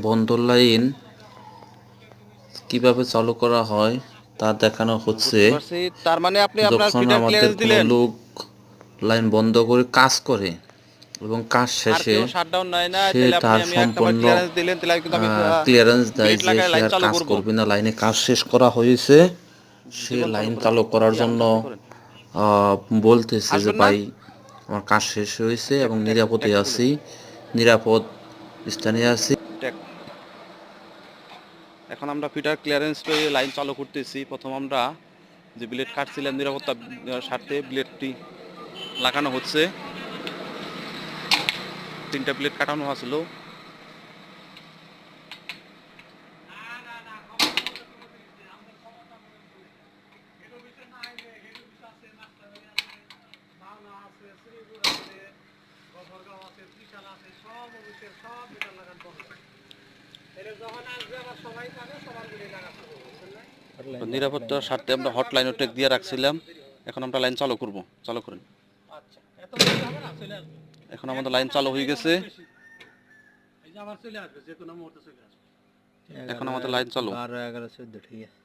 বন্ধ লাইন কিভাবে চালু করা হয় তা দেখানো হচ্ছে। বুঝতে পারছি। তার মানে আপনি আপনার যখন ফিটার আমাদের ক্লিয়ারেন্স কোনো দিলেন, লোক লাইন বন্ধ করে কাজ করে এবং কাজ আর শেষে কেউ শাটডাউন নেয় না, সে তাহলে আপনি তার আমি ১ নাম্বার সম্পূর্ণ ক্লিয়ারেন্স দিলেন, তাহলে কিন্তু আমি ক্লিয়ারেন্স দেয় ব্লেড যে লাগায় সে লাইন আর চালু কাজ করব। করবে না, লাইনে কাজ শেষ করা হয়েছে। সে জীবন চালু লাইন করেন। চালু করার জি, জন্য আপনি করেন। বলতেছে যে আসবেন না? ভাই আমার কাজ শেষ হয়েছে এবং নিরাপদে ট্যাগটা খুলেন। আছি, নিরাপদ স্থানে আছি। ট্যাগ। এখন আমরা ফিটার ক্লিয়ারেন্স পেয়ে লাইন চালু করতেছি। প্রথম আমরা যে ব্লেড কাটছিলাম নিরাপত্তা স্বার্থে ব্লেডটি লাগানো হচ্ছে। ৩টা ব্লেড কাটানো হয়েছিল। নিরাপত্তার স্বার্থে আমরা হটলাইনও ট্যাগ দিয়ে রাখছিলাম। এখন আমরা লাইন চালু করব। চালু করেন। এখন আমাদের লাইন চালু হয়ে গেছে। এখন আমাদের লাইন চালু। 12, 11, 14 ঠিক আছে।